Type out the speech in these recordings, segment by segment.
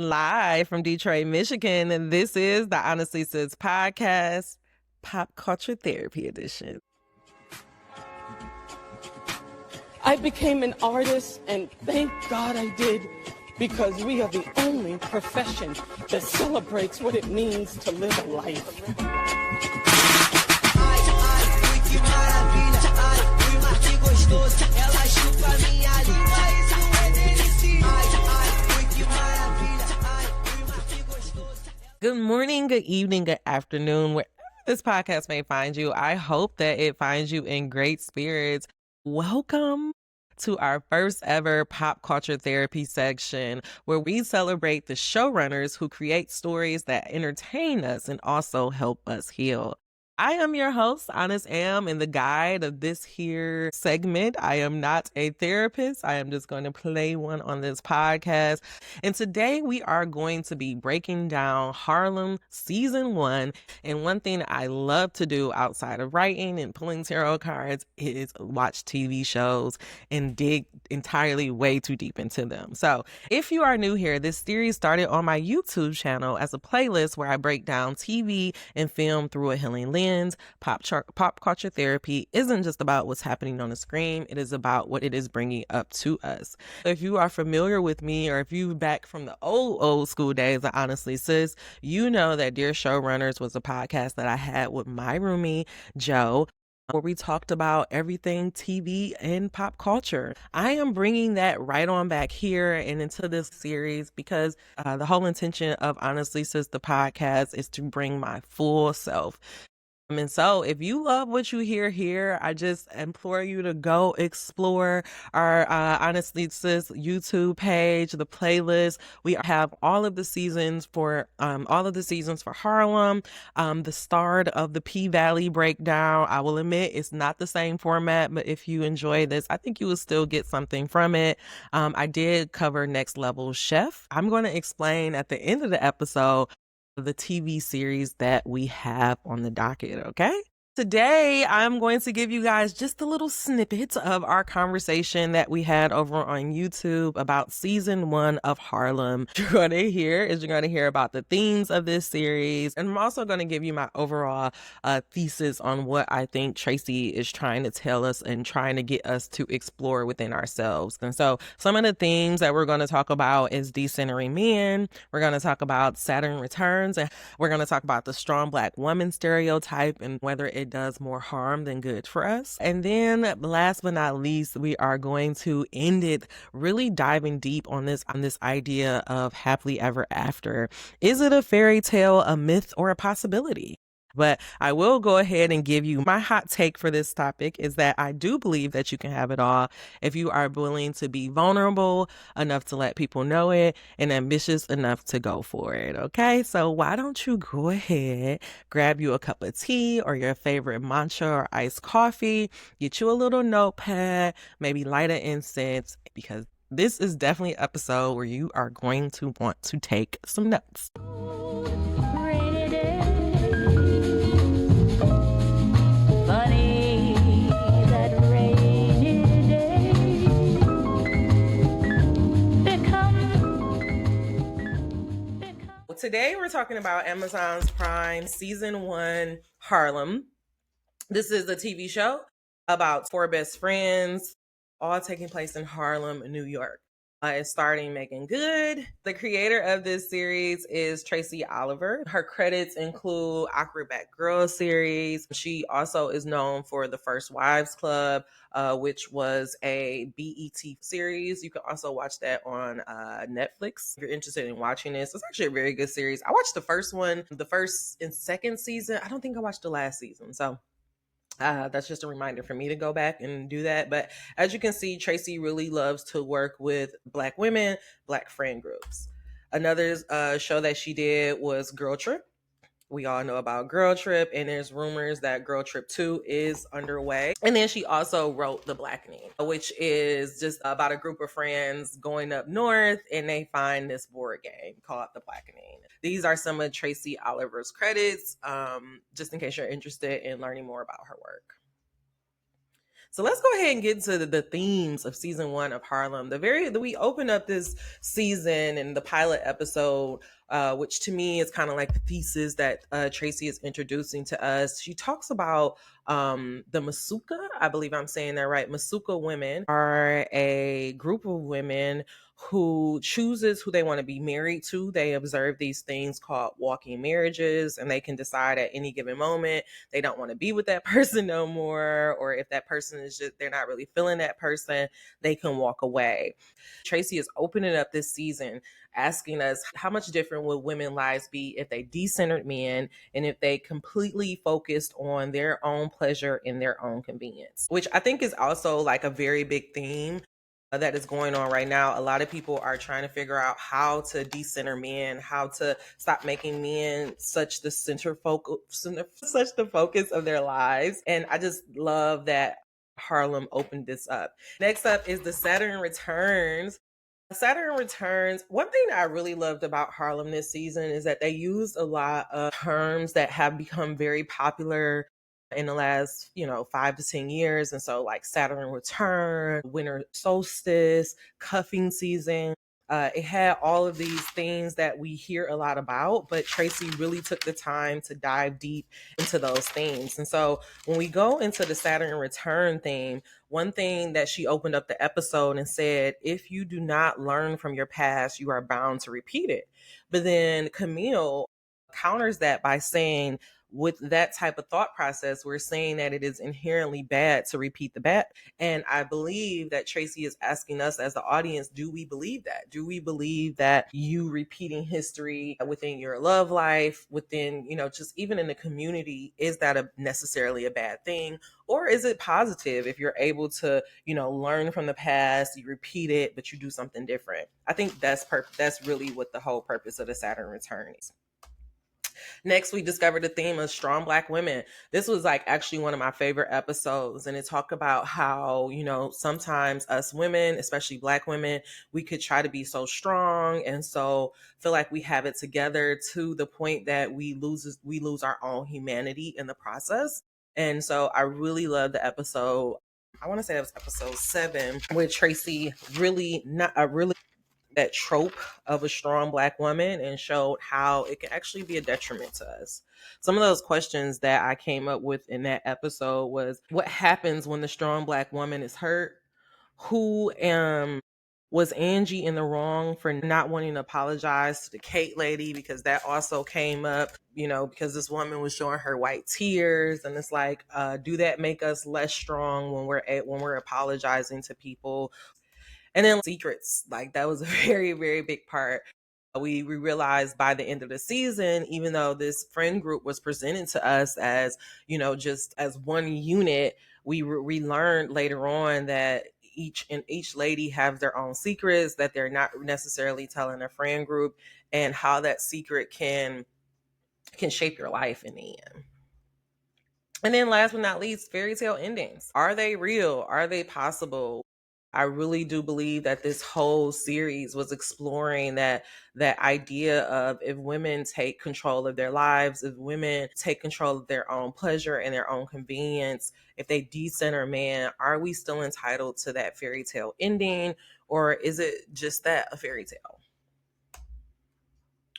Live from Detroit, Michigan, and this is the Honestly Sis podcast, Pop Culture Therapy Edition. I became an artist, and thank God I did, because we are the only profession that celebrates what it means to live a life. Good morning, good evening, good afternoon, wherever this podcast may find you. I hope that it finds you in great spirits. Welcome to our first ever pop culture therapy section, where we celebrate the showrunners who create stories that entertain us and also help us heal. I am your host, Honest Am, and the guide of this here segment. I am not a therapist. I am just going to play one on this podcast. And today we are going to be breaking down Harlem season 1. And one thing I love to do outside of writing and pulling tarot cards is watch TV shows and dig entirely way too deep into them. So if you are new here, this series started on my YouTube channel as a playlist where I break down TV and film through a healing lens. Pop culture therapy isn't just about what's happening on the screen. It is about what it is bringing up to us. If you are familiar with me, or if you back from the old school days of Honestly Sis, you know that Dear Showrunners was a podcast that I had with my roomie, Joe, where we talked about everything TV and pop culture. I am bringing that right on back here and into this series because the whole intention of Honestly Sis, the podcast, is to bring my full self. And so if you love what you hear here, I just implore you to go explore our Honestly Sis YouTube page, the playlist. We have all of the seasons for Harlem, the start of the P-Valley breakdown. I will admit it's not the same format, but if you enjoy this, I think you will still get something from it. I did cover Next Level Chef. I'm going to explain at the end of the episode the TV series that we have on the docket, okay? Today, I'm going to give you guys just a little snippet of our conversation that we had over on YouTube about season 1 of Harlem. You're going to hear about the themes of this series, and I'm also going to give you my overall thesis on what I think Tracy is trying to tell us and trying to get us to explore within ourselves. And so some of the themes that we're going to talk about is decentering men. We're going to talk about Saturn Returns, and we're going to talk about the strong Black woman stereotype and whether it does more harm than good for us. And then last but not least, we are going to end it really diving deep on this idea of happily ever after. Is it a fairy tale, a myth, or a possibility? But I will go ahead and give you my hot take for this topic is that I do believe that you can have it all if you are willing to be vulnerable enough to let people know it and ambitious enough to go for it. Okay, so why don't you go ahead, grab you a cup of tea or your favorite matcha or iced coffee, get you a little notepad, maybe light an incense, because this is definitely an episode where you are going to want to take some notes. Today we're talking about Amazon's Prime season 1 Harlem. This is a TV show about 4 best friends, all taking place in Harlem, New York. It's starring Megan Good. The creator of this series is Tracy Oliver. Her credits include Awkward Black Girl series. She also is known for The First Wives Club, which was a BET series. You can also watch that on Netflix if you're interested in watching this. It's actually a very good series. I watched the first one, the first and second season. I don't think I watched the last season. So that's just a reminder for me to go back and do that. But as you can see, Tracy really loves to work with Black women, Black friend groups. Another show that she did was Girl Trip. We all know about Girl Trip, and there's rumors that Girl Trip 2 is underway. And then she also wrote The Blackening, which is just about a group of friends going up north, and they find this board game called The Blackening. These are some of Tracy Oliver's credits, just in case you're interested in learning more about her work. So let's go ahead and get into the themes of season one of Harlem. We open up this season and the pilot episode, which to me is kind of like the thesis that Tracy is introducing to us. She talks about the Masuka. I believe I'm saying that right. Masuka women are a group of women who chooses who they want to be married to. They observe these things called walking marriages, and they can decide at any given moment they don't want to be with that person no more, or if that person is just they're not really feeling that person, they can walk away. Tracy is opening up this season asking us how much different would women lives be if they decentered men and if they completely focused on their own pleasure and their own convenience, which I think is also like a very big theme that is going on right now. A lot of people are trying to figure out how to decenter men, how to stop making men such the such the focus of their lives. And I just love that Harlem opened this up. Next up is the Saturn Returns. Saturn Returns. One thing that I really loved about Harlem this season is that they used a lot of terms that have become very popular in the last, 5 to 10 years. And so, like Saturn Return, winter solstice, cuffing season. It had all of these things that we hear a lot about, but Tracy really took the time to dive deep into those themes. And so, when we go into the Saturn Return theme, one thing that she opened up the episode and said, if you do not learn from your past, you are bound to repeat it. But then Camille counters that by saying, with that type of thought process, we're saying that it is inherently bad to repeat the bad. And I believe that Tracy is asking us as the audience, do we believe that? Do we believe that you repeating history within your love life, within, just even in the community, is that necessarily a bad thing? Or is it positive if you're able to, learn from the past, you repeat it, but you do something different? I think that's really what the whole purpose of the Saturn return is. Next, we discovered the theme of strong Black women. This was like actually one of my favorite episodes. And it talked about how, sometimes us women, especially Black women, we could try to be so strong and so feel like we have it together to the point that we lose our own humanity in the process. And so I really love the episode. I want to say that was episode 7, where Tracy really that trope of a strong Black woman and showed how it can actually be a detriment to us. Some of those questions that I came up with in that episode was, what happens when the strong Black woman is hurt? Who Was Angie in the wrong for not wanting to apologize to the Kate lady? Because that also came up, because this woman was showing her white tears, and it's like, do that make us less strong when we're apologizing to people? And then secrets, like that was a very, very big part. We realized by the end of the season, even though this friend group was presented to us as, just as one unit, we learned later on that each lady have their own secrets that they're not necessarily telling their friend group, and how that secret can shape your life in the end. And then last but not least, fairy tale endings. Are they real? Are they possible? I really do believe that this whole series was exploring that idea of, if women take control of their lives, if women take control of their own pleasure and their own convenience, if they decenter man, are we still entitled to that fairy tale ending? Or is it just that, a fairy tale?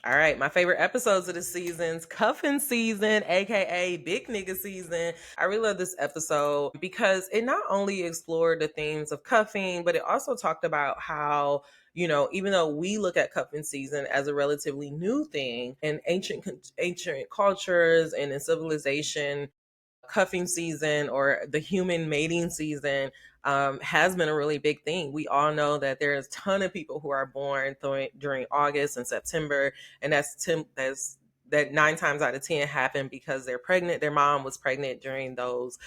All right, my favorite episodes of the season's cuffing season, aka big nigga season. I really love this episode because it not only explored the themes of cuffing, but it also talked about how, even though we look at cuffing season as a relatively new thing in ancient cultures and in civilization, cuffing season or the human mating season has been a really big thing. We all know that there's a ton of people who are born during August and September, and that 9 times out of 10 happen because they're pregnant. Their mom was pregnant during those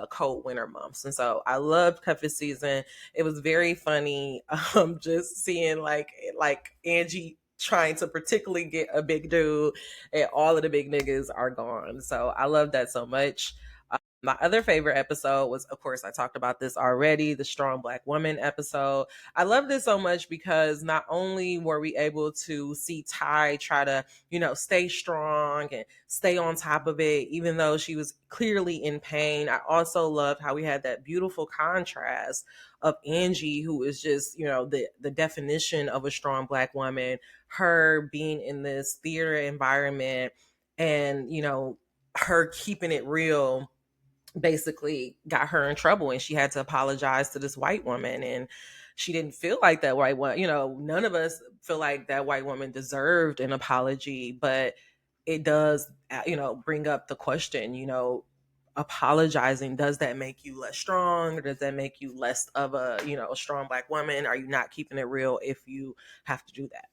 cold winter months. And so I loved cuffing season. It was very funny, just seeing like Angie trying to particularly get a big dude, and all of the big niggas are gone. So I love that so much. My other favorite episode was, of course, I talked about this already, the Strong Black Woman episode. I love this so much because not only were we able to see Ty try to, stay strong and stay on top of it, even though she was clearly in pain, I also loved how we had that beautiful contrast of Angie, who is just, the definition of a strong Black woman, her being in this theater environment and, her keeping it real basically got her in trouble, and she had to apologize to this white woman, and she didn't feel like that white one, none of us feel like that white woman deserved an apology, but it does bring up the question, apologizing, does that make you less strong, or does that make you less of a a strong Black woman? Are you not keeping it real if you have to do that?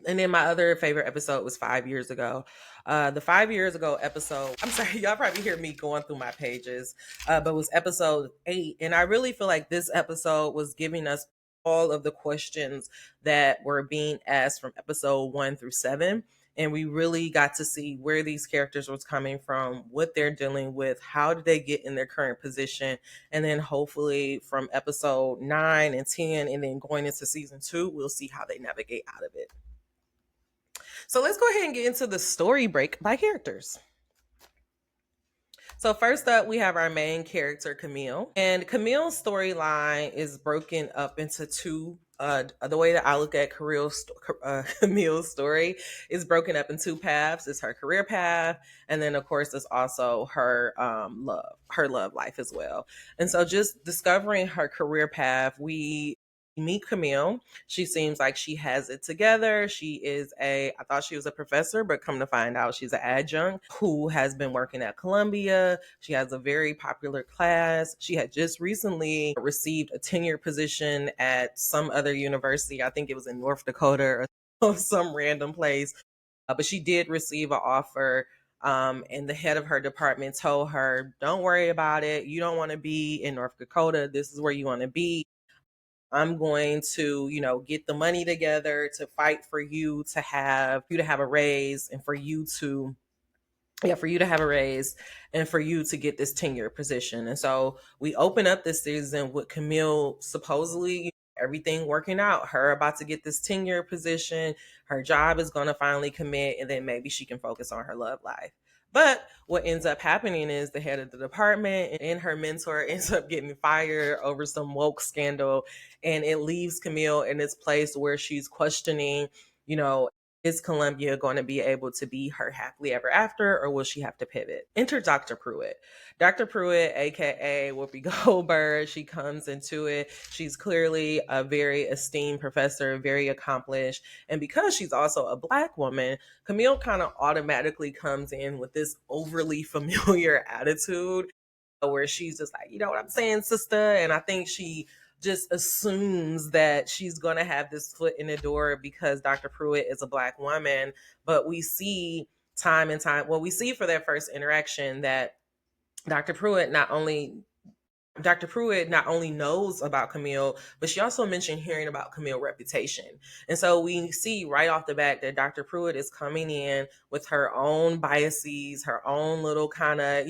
And then my other favorite episode was 5 years ago. The 5 years ago episode, I'm sorry, y'all probably hear me going through my pages, but it was episode 8. And I really feel like this episode was giving us all of the questions that were being asked from episode 1 through 7. And we really got to see where these characters was coming from, what they're dealing with, how did they get in their current position. And then hopefully from episode 9 and 10, and then going into season 2, we'll see how they navigate out of it. So let's go ahead and get into the story break by characters. So first up, we have our main character, Camille. And Camille's storyline is broken up into two. The way that I look at Camille's story is broken up in two paths. It's her career path, and then of course it's also her love life as well. And so just discovering her career path, we meet Camille. She seems like she has it together. I thought she was a professor, but come to find out she's an adjunct who has been working at Columbia. She has a very popular class. She had just recently received a tenure position at some other university. I think it was in North Dakota or some random place. But she did receive an offer. And the head of her department told her, don't worry about it. You don't want to be in North Dakota. This is where you want to be. I'm going to, get the money together to fight for you to have a raise, and for you to have a raise, and for you to get this tenure position. And so we open up this season with Camille supposedly everything working out, her about to get this tenure position, her job is going to finally commit, and then maybe she can focus on her love life. But what ends up happening is the head of the department and her mentor ends up getting fired over some woke scandal, and it leaves Camille in this place where she's questioning, you know, is Columbia going to be able to be her happily ever after, or will she have to pivot? Enter Dr. Pruitt. Dr. Pruitt, aka Whoopi Goldberg, she comes into it. She's clearly a very esteemed professor, very accomplished. And because she's also a Black woman, Camille kind of automatically comes in with this overly familiar attitude where she's just like, you know what I'm saying, sister? And I think she just assumes that she's going to have this foot in the door because Dr. Pruitt is a Black woman. But we see time and time, well, we see for their first interaction that Dr. Pruitt not only Dr. Pruitt not only knows about Camille, but she also mentioned hearing about Camille's reputation. And so we see right off the bat that Dr. Pruitt is coming in with her own biases, her own little kind of,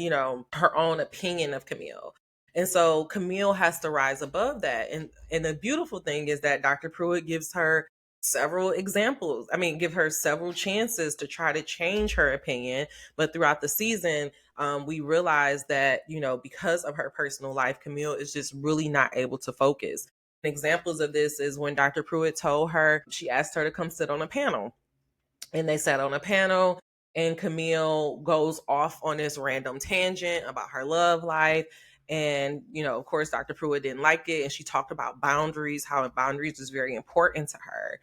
her own opinion of Camille. And so Camille has to rise above that. And the beautiful thing is that Dr. Pruitt gives her several examples. I mean, give her several chances to try to change her opinion. But throughout the season, we realize that, because of her personal life, Camille is just really not able to focus. Examples of this is when Dr. Pruitt told her, she asked her to come sit on a panel. And they sat on a panel, and Camille goes off on this random tangent about her love life. And, of course, Dr. Pruitt didn't like it. And she talked about boundaries, how boundaries is very important to her.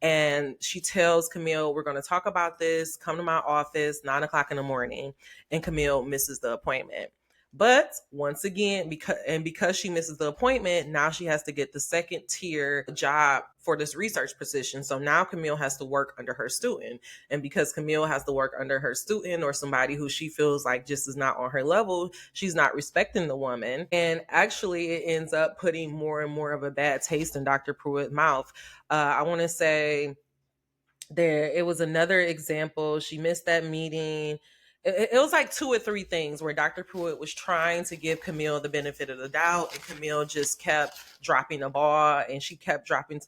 And she tells Camille, we're going to talk about this. Come to my office, 9 o'clock in the morning. And Camille misses the appointment. But once again, because she misses the appointment, now she has to get the second tier job for this research position. So now Camille has to work under her student. And because Camille has to work under her student or somebody who she feels like just is not on her level, she's not respecting the woman. And actually, it ends up putting more and more of a bad taste in Dr. Pruitt's mouth. I want to say it was another example. She missed that meeting. it was like two or three things where Dr. Pruitt was trying to give Camille the benefit of the doubt, and Camille just kept dropping the ball, and she kept dropping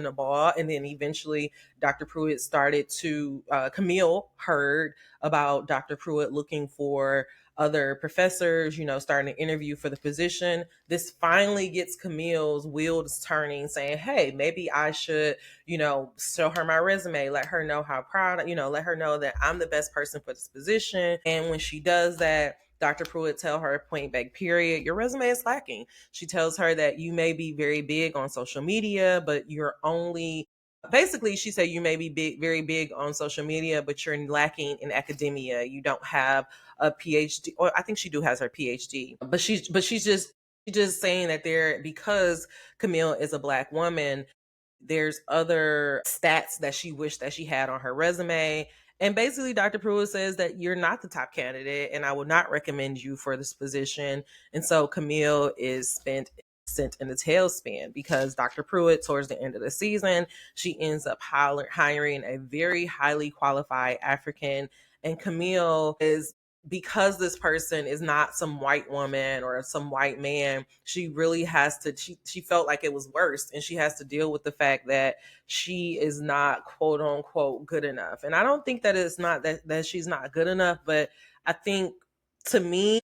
the ball, and then eventually Dr. Pruitt started to Camille heard about Dr. Pruitt looking for other professors, starting to interview for the position. This finally gets Camille's wheels turning, saying, hey, maybe I should, show her my resume, let her know how proud, let her know that I'm the best person for this position. And when she does that, Dr. Pruitt tell her point blank period, your resume is lacking. She tells her that you may be very big on social media, but you're only basically she said you may be very big on social media, but you're lacking in academia. You don't have a PhD, or I think she do has her PhD, but she's just saying that there, because Camille is a Black woman, there's other stats that she wished that she had on her resume. And basically, Dr. Pruitt says that you're not the top candidate, and I would not recommend you for this position. And so Camille is sent in a tailspin because Dr. Pruitt, towards the end of the season, she ends up hiring a very highly qualified African. And Camille is, because this person is not some white woman or some white man, she really has to, she felt like it was worse, and she has to deal with the fact that she is not quote unquote good enough. And I don't think that it's not that she's not good enough, but I think, to me,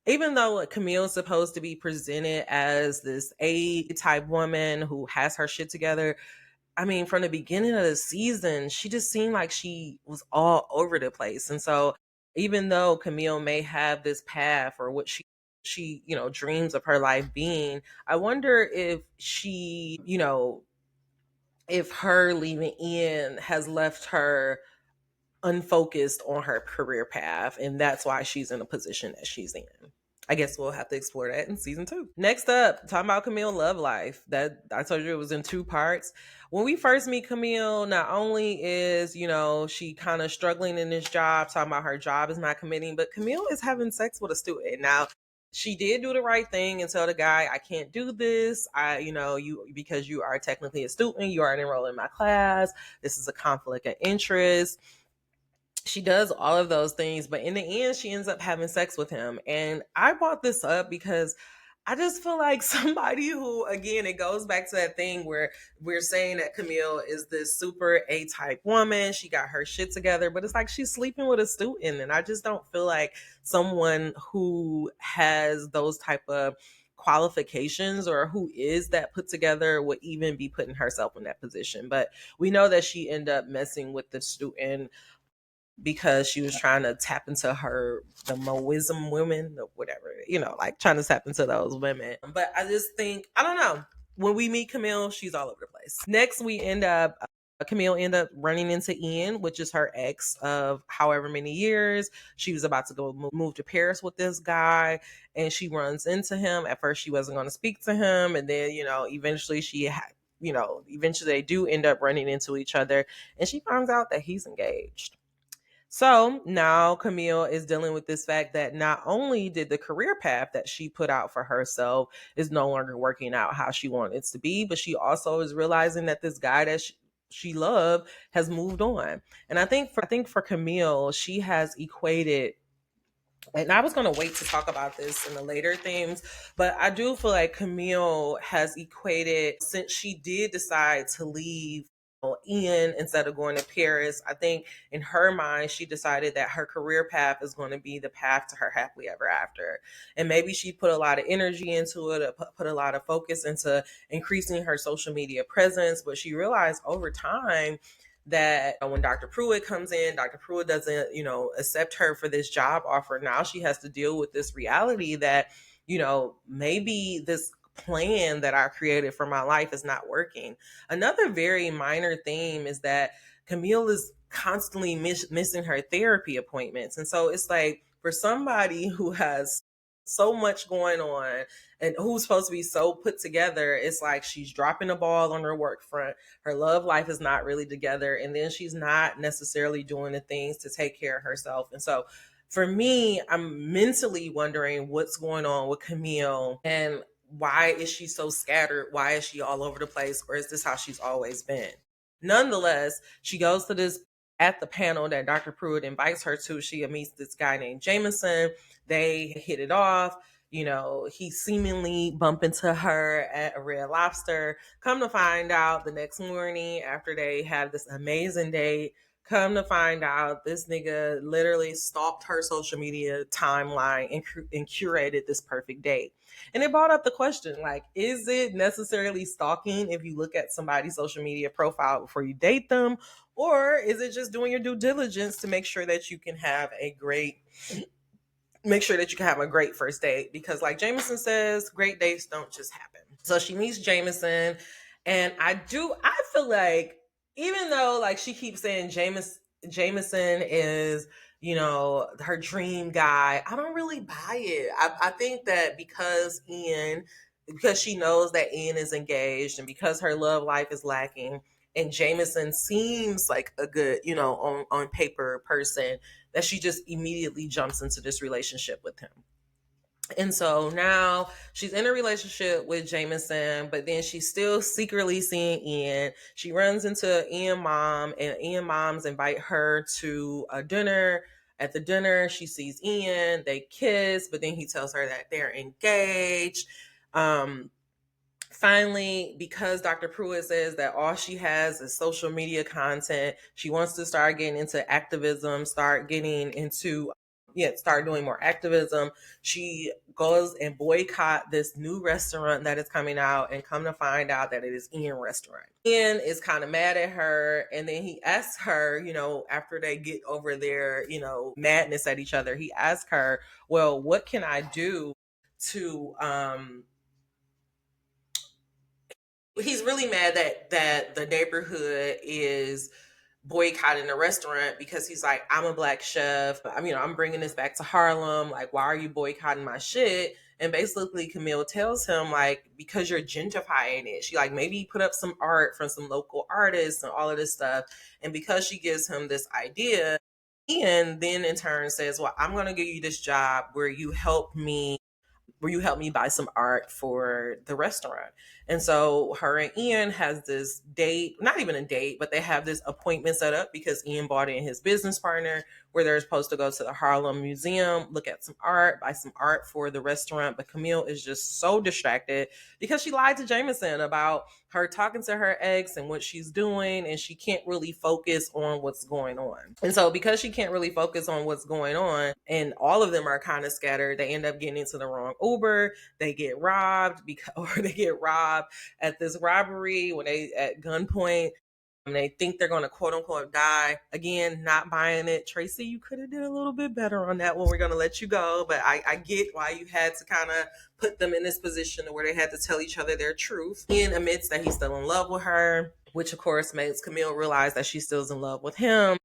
even though Camille is supposed to be presented as this A type woman who has her shit together, I mean, from the beginning of the season, she just seemed like she was all over the place. And so, even though Camille may have this path or what she dreams of her life being, I wonder if she, if her leaving in has left her unfocused on her career path, and that's why she's in a position that she's in. I guess we'll have to explore that in season 2. Next up, talking about Camille love life. That I told you it was in 2 parts. When we first meet Camille, not only is, she kind of struggling in this job, talking about her job is not committing, but Camille is having sex with a student. Now, she did do the right thing and tell the guy, I can't do this. You, because you are technically a student, you aren't enrolled in my class. This is a conflict of interest. She does all of those things, but in the end, she ends up having sex with him. And I brought this up because I just feel like somebody who, again, it goes back to that thing where we're saying that Camille is this super A type woman. She got her shit together, but it's like she's sleeping with a student. And I just don't feel like someone who has those type of qualifications or who is that put together would even be putting herself in that position. But we know that she ended up messing with the student because she was trying to tap into the Moism women or whatever, like trying to tap into those women. But I just think, I don't know. When we meet Camille, she's all over the place. Next, Camille end up running into Ian, which is her ex of however many years. She was about to go move to Paris with this guy, and she runs into him. At first, she wasn't going to speak to him, and then eventually eventually they do end up running into each other, and she finds out that he's engaged. So now Camille is dealing with this fact that not only did the career path that she put out for herself is no longer working out how she wanted it to be, but she also is realizing that this guy that she loved has moved on. And I think for Camille, she has equated, and I was going to wait to talk about this in the later themes, but I do feel like Camille has equated, since she did decide to leave Ian instead of going to Paris, I think in her mind, she decided that her career path is going to be the path to her happily ever after. And maybe she put a lot of energy into it, put a lot of focus into increasing her social media presence, but she realized over time that when Dr. Pruitt comes in, Dr. Pruitt doesn't, accept her for this job offer. Now she has to deal with this reality that, maybe this plan that I created for my life is not working. Another very minor theme is that Camille is constantly missing her therapy appointments. And so it's like, for somebody who has so much going on and who's supposed to be so put together, it's like she's dropping the ball on her work front. Her love life is not really together. And then she's not necessarily doing the things to take care of herself. And so for me, I'm mentally wondering what's going on with Camille, and why is she so scattered? Why is she all over the place? Or is this how she's always been? Nonetheless, she goes to this at the panel that Dr. Pruitt invites her to, she meets this guy named Jameson. They hit it off. He seemingly bump into her at a Red Lobster. Come to find out the next morning after they have this amazing date, come to find out this nigga literally stalked her social media timeline and curated this perfect date. And it brought up the question, like, is it necessarily stalking if you look at somebody's social media profile before you date them? Or is it just doing your due diligence to make sure that you can have a great first date? Because like Jameson says, great dates don't just happen. So she meets Jameson, and I feel like, even though like she keeps saying Jameson is, her dream guy, I don't really buy it. I think that because she knows that Ian is engaged, and because her love life is lacking, and Jameson seems like a good, on paper person, that she just immediately jumps into this relationship with him. And so now she's in a relationship with Jameson, but then she's still secretly seeing Ian. She runs into Ian mom, and Ian moms invite her to a dinner. At the dinner, she sees Ian, they kiss, but then he tells her that they're engaged. Finally, because Dr. Pruitt says that all she has is social media content, she wants to start getting into activism, start doing more activism. She goes and boycott this new restaurant that is coming out, and come to find out that it is Ian restaurant. Ian is kind of mad at her, and then he asks her, after they get over their, madness at each other, he asks her, well, what can I do to he's really mad that the neighborhood is boycotting the restaurant, because he's like, I'm a black chef. I'm bringing this back to Harlem. Like, why are you boycotting my shit? And basically, Camille tells him, like, because you're gentrifying it. She, like, maybe put up some art from some local artists and all of this stuff. And because she gives him this idea, Ian then in turn says, well, I'm going to give you this job where you help me buy some art for the restaurant. And so her and Ian has this date, not even a date, but they have this appointment set up because Ian bought in his business partner, where they're supposed to go to the Harlem Museum, look at some art, buy some art for the restaurant. But Camille is just so distracted because she lied to Jameson about her talking to her ex and what she's doing, and she can't really focus on what's going on. And so because she can't really focus on what's going on, and all of them are kind of scattered, they end up getting into the wrong Uber. They get robbed at this robbery when they at gunpoint. And they think they're going to quote unquote die. Again, not buying it. Tracy, you could have did a little bit better on that one. We're going to let you go. But I get why you had to kind of put them in this position where they had to tell each other their truth. Ian admits that he's still in love with her, which of course makes Camille realize that she still's in love with him.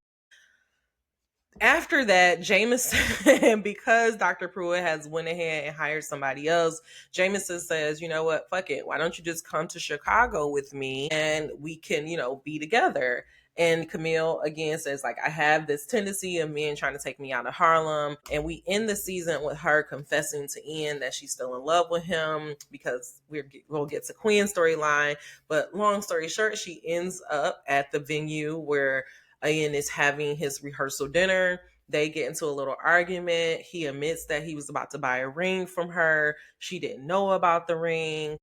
After that, Jameson, because Dr. Pruitt has went ahead and hired somebody else, Jameson says, you know what, fuck it. Why don't you just come to Chicago with me and we can, be together? And Camille again says, like, I have this tendency of men trying to take me out of Harlem. And we end the season with her confessing to Ian that she's still in love with him, because we'll get to Quinn's storyline. But long story short, she ends up at the venue where Ian is having his rehearsal dinner. They get into a little argument. He admits that he was about to buy a ring from her. She didn't know about the ring.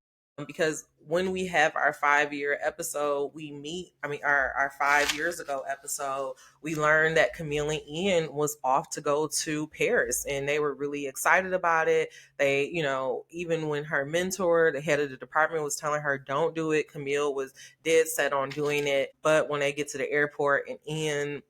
Because when we have our 5-year episode, our 5 years ago episode, we learned that Camille and Ian was off to go to Paris, and they were really excited about it. They, even when her mentor, the head of the department, was telling her, don't do it, Camille was dead set on doing it. But when they get to the airport and Ian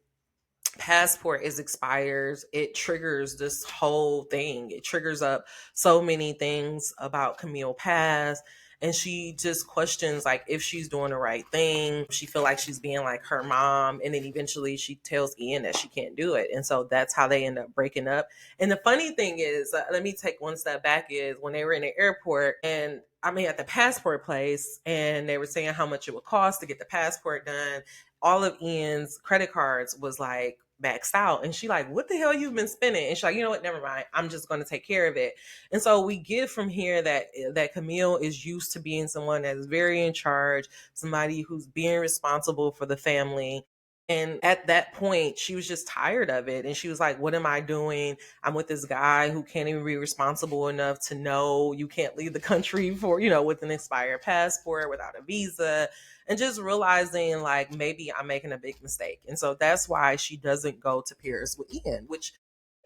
passport is expires, it triggers this whole thing. It triggers up so many things about Camille past, and she just questions, like, if she's doing the right thing. She feel like she's being like her mom, and then eventually she tells Ian that she can't do it, and so that's how they end up breaking up. And the funny thing is, let me take one step back, is when they were in the airport, and at the passport place, and they were saying how much it would cost to get the passport done, all of Ian's credit cards was like maxed out. And she like, what the hell you've been spending? And she's like, you know what, never mind, I'm just going to take care of it. And so we get from here that Camille is used to being someone that is very in charge, somebody who's being responsible for the family. And at that point, she was just tired of it. And she was like, what am I doing? I'm with this guy who can't even be responsible enough to know you can't leave the country for, with an expired passport, without a visa. And just realizing like maybe I'm making a big mistake. And so that's why she doesn't go to Paris with Ian, which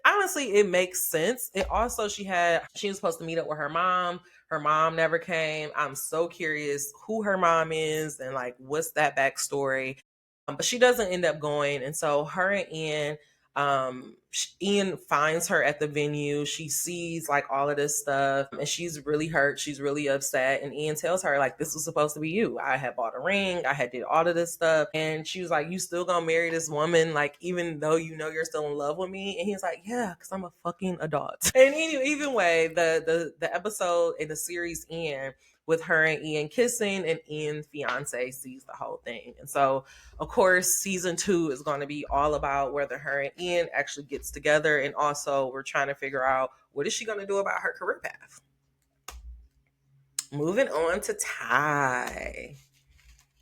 honestly it makes sense. It also, she was supposed to meet up with her mom. Her mom never came. I'm so curious who her mom is and like what's that backstory. But she doesn't end up going, and so her and Ian, Ian finds her at the venue. She sees like all of this stuff, and she's really hurt. She's really upset, and Ian tells her like, "This was supposed to be you. I had bought a ring. I had did all of this stuff," and she was like, "You still gonna marry this woman? Like, even though you know you're still in love with me?" And he's like, "Yeah, because I'm a fucking adult." And anyway, even way, the episode in the series end with her and Ian kissing, and Ian's fiance sees the whole thing, and so of course, season 2 is going to be all about whether her and Ian actually gets together, and also we're trying to figure out what is she going to do about her career path. Moving on to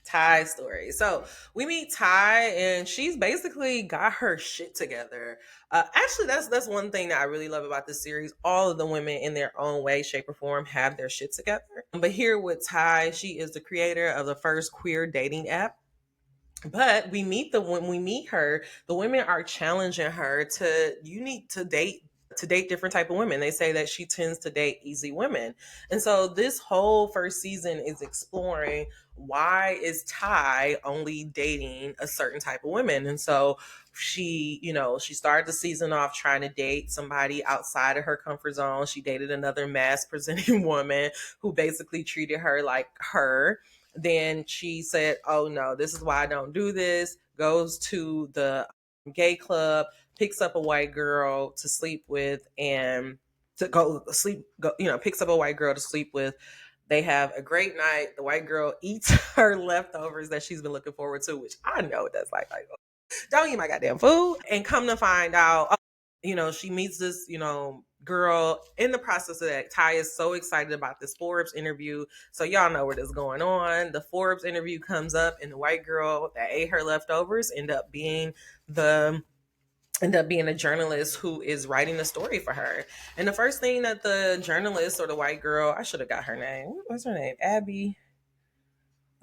Ty's story. So we meet Ty, and she's basically got her shit together. Actually, that's one thing that I really love about this series. All of the women, in their own way, shape, or form, have their shit together. But here with Ty, she is the creator of the first queer dating app. But when we meet her, the women are challenging her to, you need to date different type of women. They say that she tends to date easy women. And so this whole first season is exploring, why is Ty only dating a certain type of women. And so she started the season off trying to date somebody outside of her comfort zone. She dated another mass presenting woman who basically treated her like her. Then she said, "Oh no, this is why I don't do this." Goes to the gay club, picks up a white girl to sleep with, and to go sleep, picks up a white girl to sleep with. They have a great night. The white girl eats her leftovers that she's been looking forward to, which I know that's like don't eat my goddamn food. And come to find out, she meets this, girl. In the process of that, Ty is so excited about this Forbes interview. So y'all know where this is going on. The Forbes interview comes up, and the white girl that ate her leftovers the end up being a journalist who is writing a story for her. And the first thing that the journalist, or the white girl, I should have got her name. What's her name? Abby.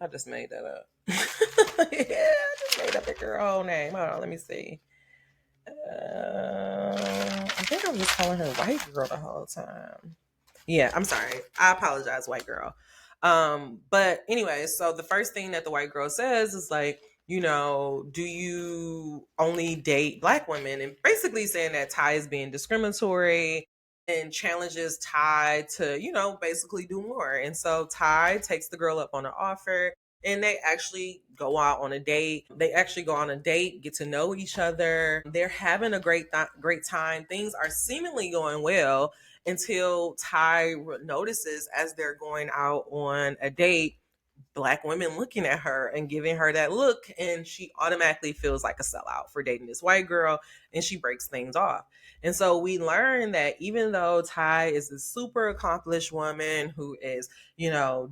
I just made that up. Yeah, I just made up the girl name. Hold on, let me see. I think I was just calling her white girl the whole time. Yeah, I'm sorry. I apologize, white girl. But anyway, so the first thing that the white girl says is like, do you only date black women? And basically saying that Ty is being discriminatory, and challenges Ty to, basically do more. And so Ty takes the girl up on an offer, and they actually go out on a date. They actually go on a date, get to know each other. They're having a great time. Things are seemingly going well until Ty notices, as they're going out on a date, black women looking at her and giving her that look, and she automatically feels like a sellout for dating this white girl, and she breaks things off. And so we learn that even though Ty is a super accomplished woman who is,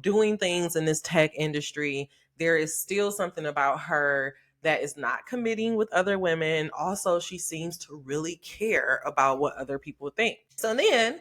doing things in this tech industry, there is still something about her that is not committing with other women. Also, she seems to really care about what other people think. So then,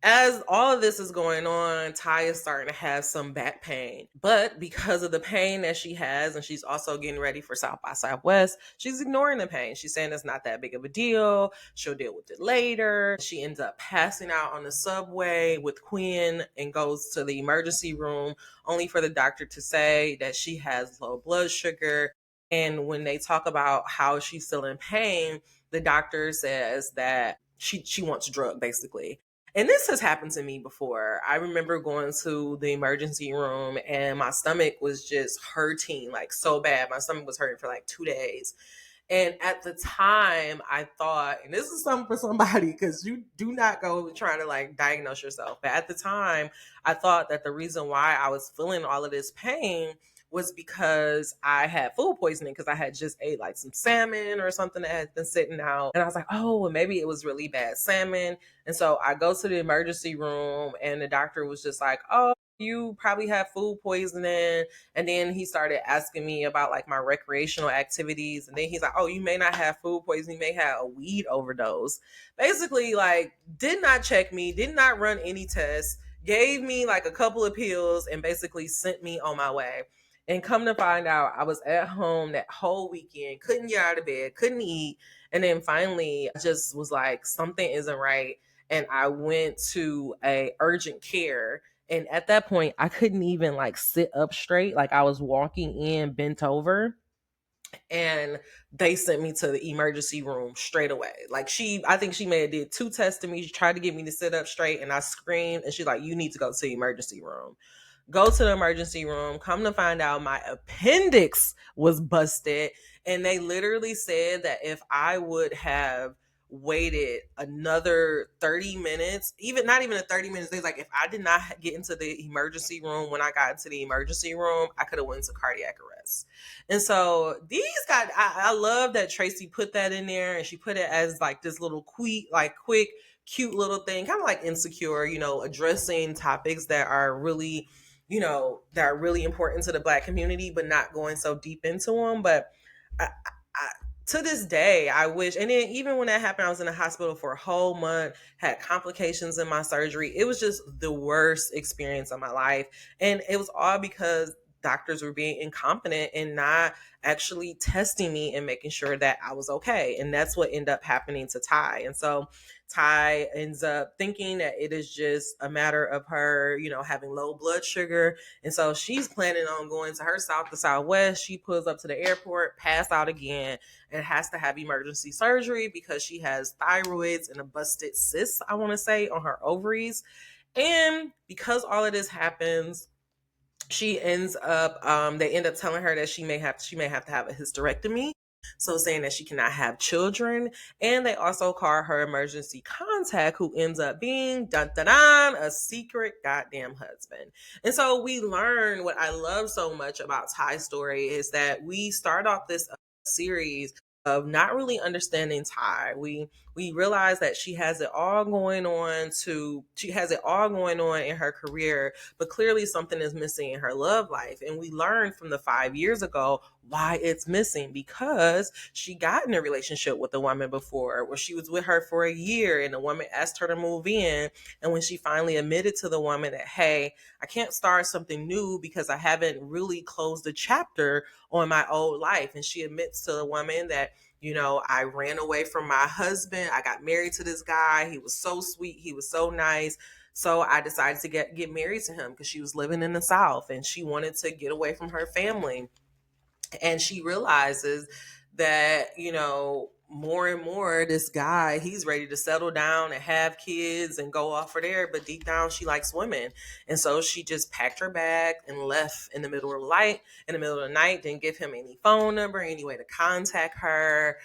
as all of this is going on, Ty is starting to have some back pain. But because of the pain that she has, and she's also getting ready for South by Southwest, she's ignoring the pain. She's saying it's not that big of a deal. She'll deal with it later. She ends up passing out on the subway with Quinn and goes to the emergency room, only for the doctor to say that she has low blood sugar. And when they talk about how she's still in pain, the doctor says that she wants a drug, basically. And this has happened to me before. I remember going to the emergency room, and my stomach was just hurting like so bad. My stomach was hurting for like 2 days. And at the time, I thought, and this is something for somebody, because you do not go trying to like diagnose yourself. But at the time, I thought that the reason why I was feeling all of this pain was because I had food poisoning, because I had just ate like some salmon or something that had been sitting out. And I was like, oh, well, maybe it was really bad salmon. And so I go to the emergency room, and the doctor was just like, oh, you probably have food poisoning. And then he started asking me about like my recreational activities. And then he's like, oh, you may not have food poisoning, you may have a weed overdose. Basically, like, did not check me, did not run any tests, gave me like a couple of pills, and basically sent me on my way. And come to find out, I was at home that whole weekend, couldn't get out of bed, couldn't eat. And then finally, I just was like, something isn't right. And I went to a urgent care, and at that point I couldn't even like sit up straight, like I was walking in bent over. And they sent me to the emergency room straight away. Like, I think she may have did two tests to me. She tried to get me to sit up straight, and I screamed, and she's like, you need to go to the emergency room. Go to the emergency room. Come to find out, my appendix was busted. And they literally said that if I would have waited another 30 minutes, even not even a 30 minutes, they like, if I did not get into the emergency room when I got into the emergency room, I could have went into cardiac arrest. And so these got, I love that Tracy put that in there, and she put it as like this little quick, cute little thing, kind of like Insecure, addressing topics that are really, that are really important to the Black community, but not going so deep into them. But I, to this day, I wish. And then even when that happened, I was in the hospital for a whole month, had complications in my surgery. It was just the worst experience of my life. And it was all because doctors were being incompetent and not actually testing me and making sure that I was okay. And that's what ended up happening to Ty. And so Ty ends up thinking that it is just a matter of her, having low blood sugar. And so she's planning on going to her south to southwest. She pulls up to the airport, pass out again, and has to have emergency surgery because she has thyroids and a busted cyst, I want to say, on her ovaries. And because all of this happens, she ends up they end up telling her that she may have to have a hysterectomy, so saying that she cannot have children. And they also call her emergency contact, who ends up being dun dun dun a secret goddamn husband. And so we learn, what I love so much about Ty's story is that we start off this series of not really understanding Ty. We realize that she has it all going on in her career, but clearly something is missing in her love life. And we learned from the 5 years ago why it's missing, because she got in a relationship with a woman before where she was with her for a year, and the woman asked her to move in. And when she finally admitted to the woman that, hey, I can't start something new because I haven't really closed the chapter on my old life. And she admits to the woman that, I ran away from my husband. I got married to this guy. He was so sweet. He was so nice. So I decided to get married to him because she was living in the South and she wanted to get away from her family. And she realizes that, more and more, this guy, he's ready to settle down and have kids and go off for there, but deep down she likes women. And so she just packed her bag and left in the middle of the night, didn't give him any phone number, any way to contact her.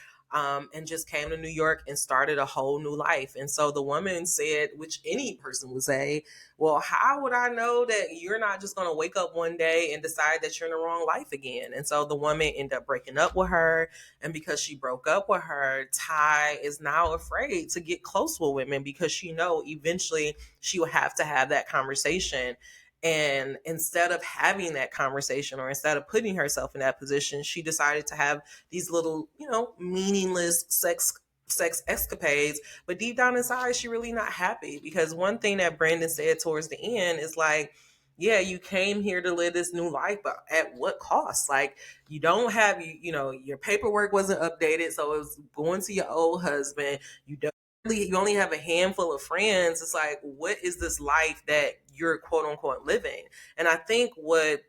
And just came to New York and started a whole new life. And so the woman said, which any person would say, well, how would I know that you're not just going to wake up one day and decide that you're in the wrong life again? And so the woman ended up breaking up with her. And because she broke up with her, Ty is now afraid to get close with women because she know eventually she will have to have that conversation. And instead of having that conversation, or instead of putting herself in that position, she decided to have these little, meaningless sex escapades. But deep down inside, she really not happy, because one thing that Brandon said towards the end is like, yeah, you came here to live this new life, but at what cost? Like, you don't have, your paperwork wasn't updated, so it was going to your old husband. You only have a handful of friends. It's like, what is this life that you're quote unquote living? And I think what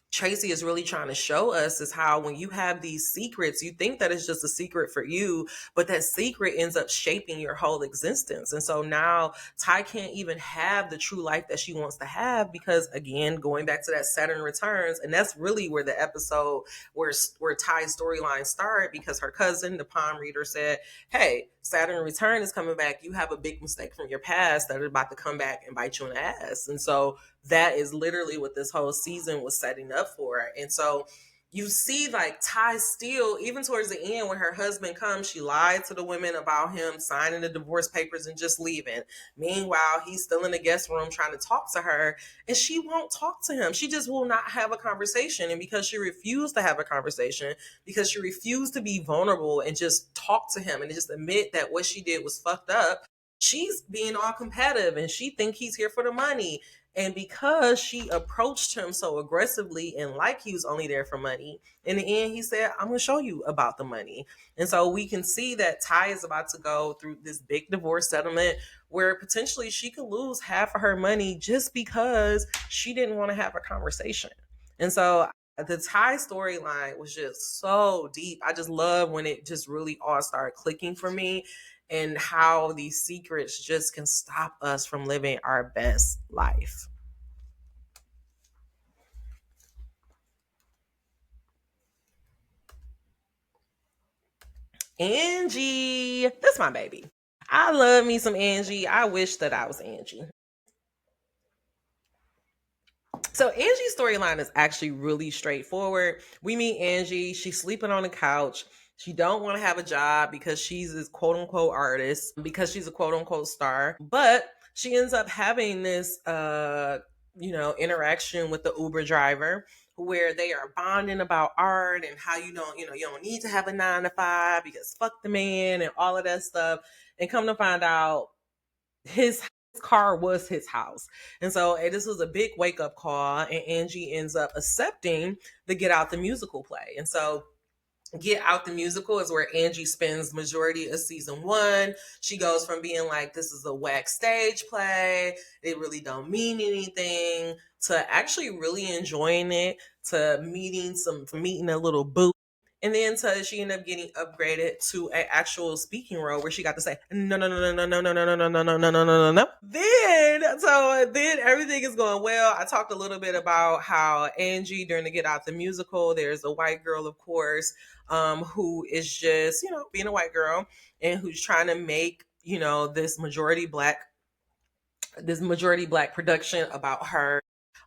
Tracy is really trying to show us is how, when you have these secrets, you think that it's just a secret for you, but that secret ends up shaping your whole existence. And so now Ty can't even have the true life that she wants to have because, again, going back to that Saturn Returns, and that's really where the episode where Ty's storyline started, because her cousin, the palm reader, said, hey, Saturn Return is coming back. You have a big mistake from your past that is about to come back and bite you in the ass. And so that is literally what this whole season was setting up for. And so you see like Ty still, even towards the end when her husband comes, she lied to the women about him signing the divorce papers and just leaving. Meanwhile, he's still in the guest room trying to talk to her, and she won't talk to him. She just will not have a conversation. And because she refused to have a conversation, because she refused to be vulnerable and just talk to him and just admit that what she did was fucked up, she's being all competitive and she think he's here for the money. And because she approached him so aggressively and like he was only there for money, in the end, he said, I'm going to show you about the money. And so we can see that Ty is about to go through this big divorce settlement where potentially she could lose half of her money just because she didn't want to have a conversation. And so the Ty storyline was just so deep. I just love when it just really all started clicking for me and how these secrets just can stop us from living our best life. Angie, that's my baby. I love me some Angie. I wish that I was Angie. So Angie's storyline is actually really straightforward. We meet Angie. She's sleeping on the couch. She don't want to have a job because she's this quote unquote artist, because she's a quote unquote star. But she ends up having this interaction with the Uber driver where they are bonding about art and how you don't need to have a 9 to 5 because fuck the man and all of that stuff. And come to find out his car was his house. And so this was a big wake up call, and Angie ends up accepting the Get Out the Musical play. And so Get Out the Musical is where Angie spends majority of season one. She goes from being like, this is a whack stage play, it really don't mean anything, to actually really enjoying it, to meeting a little boo. And then so she ended up getting upgraded to an actual speaking role where she got to say no no no no no no no no no no no no no no no. Then everything is going well. I talked a little bit about how Angie during the Get Out the Musical, there's a white girl, of course, who is just, being a white girl and who's trying to make, this majority black production about her.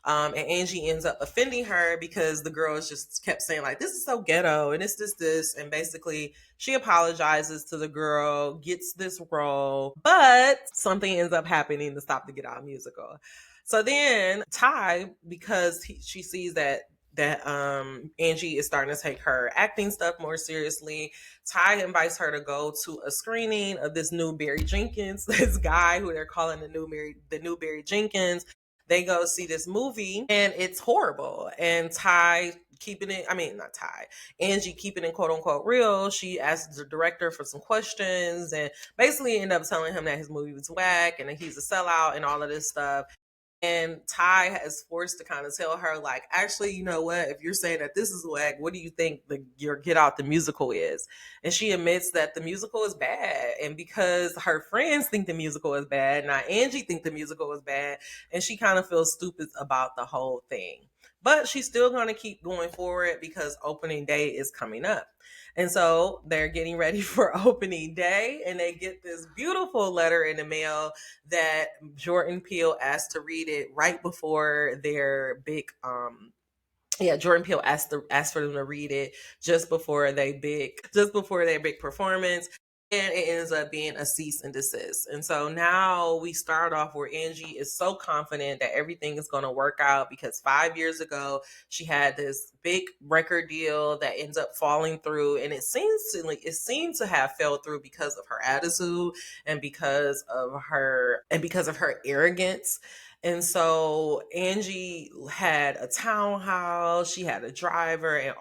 And Angie ends up offending her because the girls just kept saying like, this is so ghetto and it's this. And basically she apologizes to the girl, gets this role, but something ends up happening to stop the Get Out musical. So then Ty, because she sees that Angie is starting to take her acting stuff more seriously, Ty invites her to go to a screening of this new Barry Jenkins, this guy who they're calling the new Barry Jenkins. They go see this movie and it's horrible. And Ty keeping it, I mean, not Ty, Angie keeping it quote unquote real. She asks the director for some questions and basically end up telling him that his movie was whack and that he's a sellout and all of this stuff. And Ty is forced to kind of tell her, like, actually, you know what? If you're saying that this is whack, what do you think your Get Out the Musical is? And she admits that the musical is bad. And because her friends think the musical is bad, now Angie think the musical is bad, and she kind of feels stupid about the whole thing. But she's still going to keep going forward because opening day is coming up. And so they're getting ready for opening day, and they get this beautiful letter in the mail that Jordan Peele asked to read it right before their big Jordan Peele asked for them to read it just before their big performance. And it ends up being a cease and desist. And so now we start off where Angie is so confident that everything is going to work out because 5 years ago she had this big record deal that ends up falling through, and it seemed to have fell through because of her attitude and because of her arrogance. And so Angie had a townhouse, she had a driver, and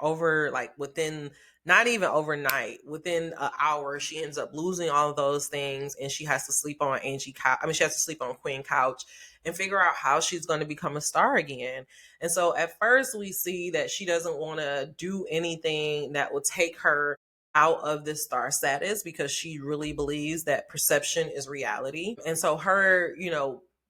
within not even overnight, within an hour, she ends up losing all of those things, and she has to sleep on she has to sleep on Queen couch and figure out how she's going to become a star again. And so at first we see that she doesn't want to do anything that will take her out of this star status because she really believes that perception is reality. And so her,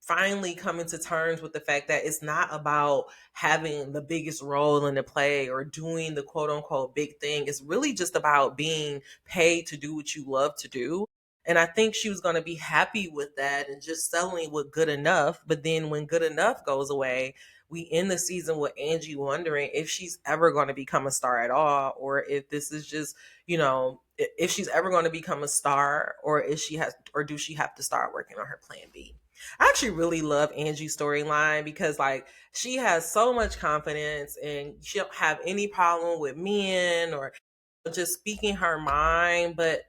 finally coming to terms with the fact that it's not about having the biggest role in the play or doing the quote unquote big thing. It's really just about being paid to do what you love to do. And I think she was going to be happy with that and just settling with good enough. But then when good enough goes away, we end the season with Angie wondering if she's ever going to become a star at all, or if this is just, if she's ever going to become a star, or if she has, or do she have to start working on her plan B. I actually really love Angie's storyline because like she has so much confidence and she don't have any problem with men or just speaking her mind. But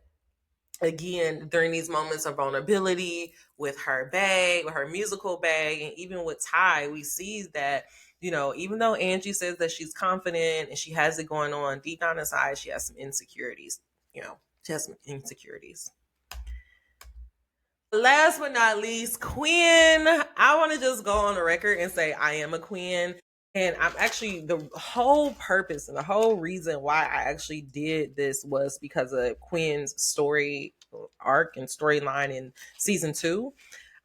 again, during these moments of vulnerability with her bag, with her musical bag, and even with Ty, we see that, even though Angie says that she's confident and she has it going on, deep down inside, she has some insecurities. She has some insecurities. Last but not least, Quinn. I want to just go on the record and say I am a Quinn. And I'm actually, the whole purpose and the whole reason why I actually did this was because of Quinn's story arc and storyline in season 2.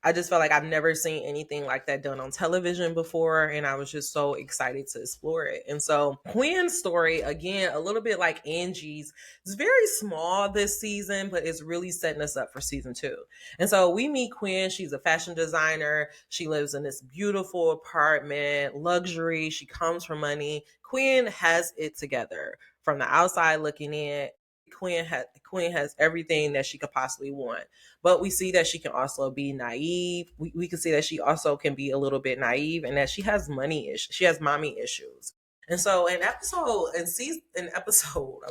I just felt like I've never seen anything like that done on television before, and I was just so excited to explore it. And so Quinn's story, again, a little bit like Angie's, it's very small this season, but it's really setting us up for season 2. And so we meet Quinn. She's a fashion designer. She lives in this beautiful apartment, luxury. She comes from money. Quinn has it together from the outside looking in. Quinn has everything that she could possibly want, but we see that she can also be naive. We can see that she also can be a little bit naive, and that she has money issues. She has mommy issues. And so in episode, I was gonna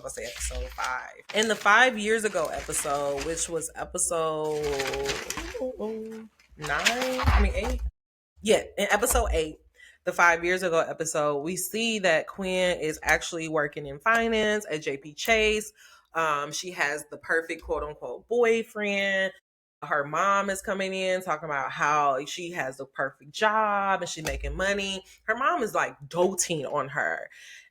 say episode 5. In the 5 years ago episode, which was episode 8. Yeah, in episode 8, the 5 years ago episode, we see that Quinn is actually working in finance at JP Chase. She has the perfect quote unquote boyfriend. Her mom is coming in talking about how she has the perfect job and she's making money. Her mom is like doting on her.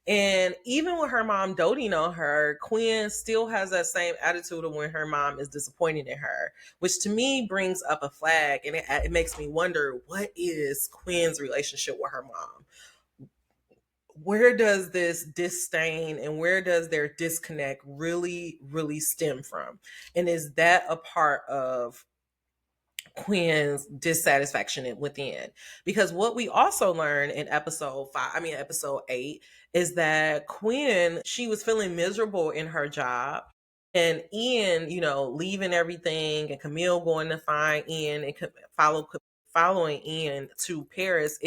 And even with her mom doting on her, Quinn still has that same attitude of when her mom is disappointed in her, which to me brings up a flag. And it makes me wonder, what is Quinn's relationship with her mom? Where does this disdain and where does their disconnect really, really stem from? And is that a part of Quinn's dissatisfaction within? Because what we also learned in episode 8, is that Quinn, she was feeling miserable in her job. And Ian, leaving everything, and Camille going to find Ian and following Ian to Paris,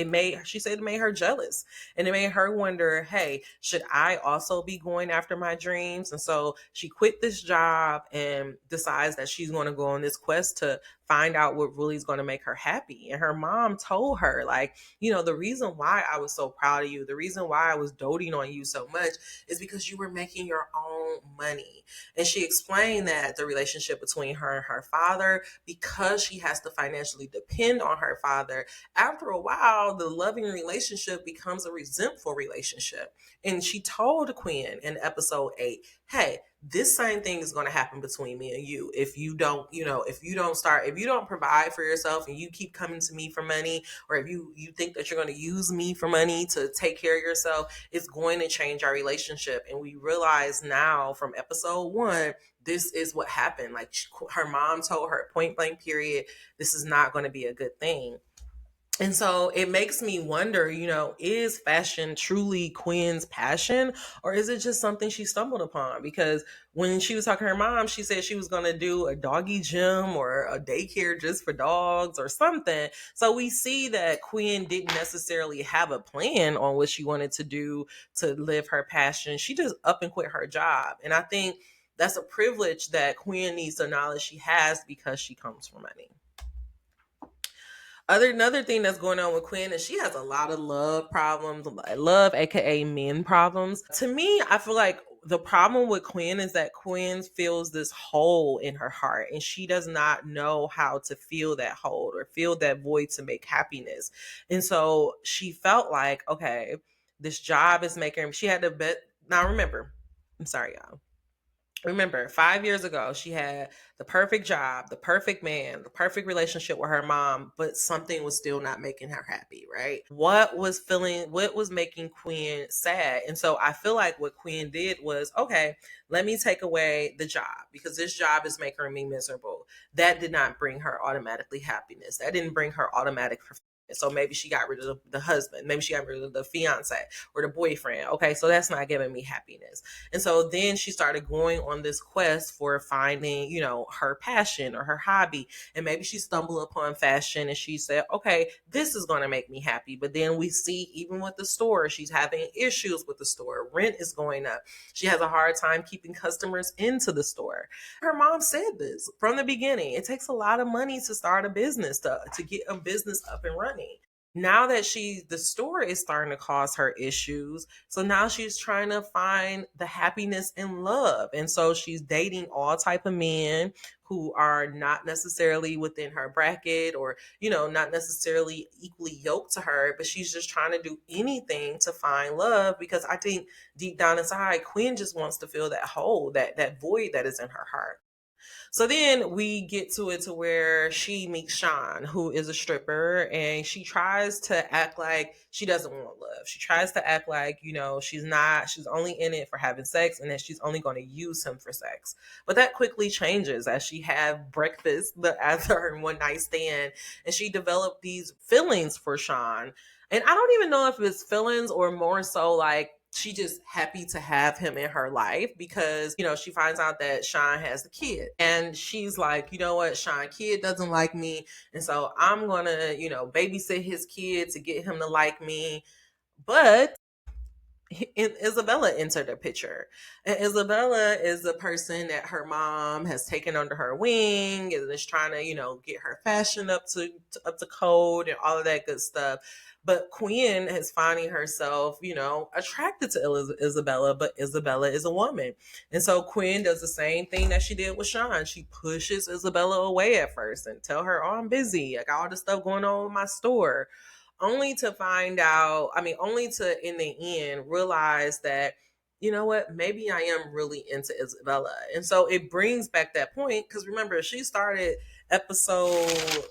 she said it made her jealous. And it made her wonder, hey, should I also be going after my dreams? And so she quit this job and decides that she's going to go on this quest to find out what really is going to make her happy. And her mom told her, like, the reason why I was so proud of you, the reason why I was doting on you so much is because you were making your own money. And she explained that the relationship between her and her father, because she has to financially depend on her father, after a while, the loving relationship becomes a resentful relationship. And she told Quinn in episode 8, hey, this same thing is going to happen between me and you if you don't, if you don't provide for yourself and you keep coming to me for money, or if you think that you're going to use me for money to take care of yourself, it's going to change our relationship. And we realize now from episode 1, this is what happened. Like, her mom told her point blank period, this is not going to be a good thing. And so it makes me wonder, is fashion truly Quinn's passion, or is it just something she stumbled upon? Because when she was talking to her mom, she said she was going to do a doggy gym or a daycare just for dogs or something. So we see that Quinn didn't necessarily have a plan on what she wanted to do to live her passion. She just up and quit her job. And I think that's a privilege that Quinn needs to acknowledge she has because she comes from money. Another thing that's going on with Quinn is she has a lot of love problems, love, aka men problems. To me, I feel like the problem with Quinn is that Quinn feels this hole in her heart, and she does not know how to fill that hole or fill that void to make happiness. And so she felt like, okay, this job is making, she had to bet. Now remember, I'm sorry, y'all. Remember, 5 years ago, she had the perfect job, the perfect man, the perfect relationship with her mom, but something was still not making her happy, right? What was making Quinn sad? And so I feel like what Quinn did was, okay, let me take away the job because this job is making me miserable. That did not bring her automatically happiness. That didn't bring her automatic So maybe she got rid of the husband, maybe she got rid of the fiance or the boyfriend. Okay, so that's not giving me happiness. And so then she started going on this quest for finding, her passion or her hobby. And maybe she stumbled upon fashion and she said, okay, this is going to make me happy. But then we see, even with the store, she's having issues with the store. Rent is going up. She has a hard time keeping customers into the store. Her mom said this from the beginning. It takes a lot of money to start a business, to get a business up and running. Now that the store is starting to cause her issues, so now she's trying to find the happiness in love. And so she's dating all type of men who are not necessarily within her bracket, or not necessarily equally yoked to her, but she's just trying to do anything to find love, because I think deep down inside, Quinn just wants to fill that hole, that void that is in her heart. So then we get to it to where she meets Sean, who is a stripper, and she tries to act like she doesn't want love. She tries to act like, she's not, she's only in it for having sex, and that she's only going to use him for sex. But that quickly changes as she have breakfast after her one night stand, and she developed these feelings for Sean. And I don't even know if it's feelings or more so like she just happy to have him in her life, because she finds out that Sean has the kid, and she's like, you know what, Sean kid doesn't like me, and so I'm gonna babysit his kid to get him to like me. But Isabella entered the picture. And Isabella is the person that her mom has taken under her wing and is trying to, get her fashion up to code and all of that good stuff. But Quinn is finding herself, attracted to Isabella, but Isabella is a woman. And so Quinn does the same thing that she did with Sean. She pushes Isabella away at first and tell her, oh, I'm busy. I got all this stuff going on with my store, only to find out, only to in the end realize that, you know what, maybe I am really into Isabella. And so it brings back that point, because remember, she started episode,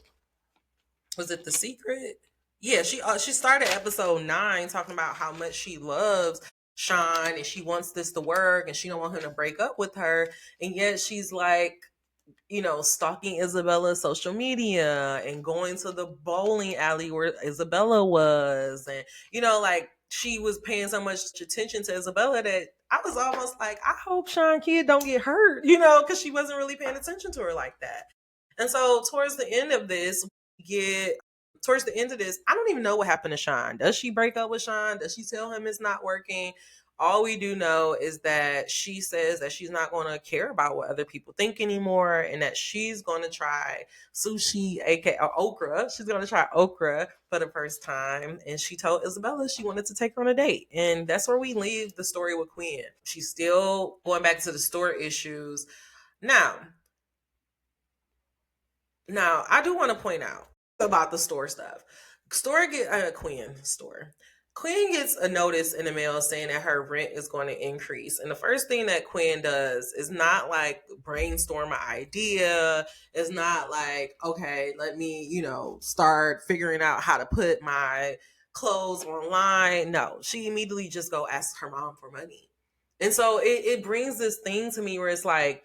was it The Secret? Yeah, she started episode 9 talking about how much she loves Sean and she wants this to work and she don't want him to break up with her. And yet she's like, stalking Isabella's social media and going to the bowling alley where Isabella was. And, like she was paying so much attention to Isabella that I was almost like, I hope Sean Kidd don't get hurt, because she wasn't really paying attention to her like that. And so towards the end of this, I don't even know what happened to Sean. Does she break up with Sean? Does she tell him it's not working? All we do know is that she says that she's not going to care about what other people think anymore, and that she's going to try sushi, aka or okra. She's going to try okra for the first time. And she told Isabella she wanted to take her on a date. And that's where we leave the story with Quinn. She's still going back to the store issues. Now, I do want to point out about the store stuff. Quinn gets a notice in the mail saying that her rent is going to increase. And the first thing that Quinn does is not like brainstorm an idea. It's not like, okay, let me, start figuring out how to put my clothes online. No, she immediately just go ask her mom for money. And so it brings this thing to me where it's like,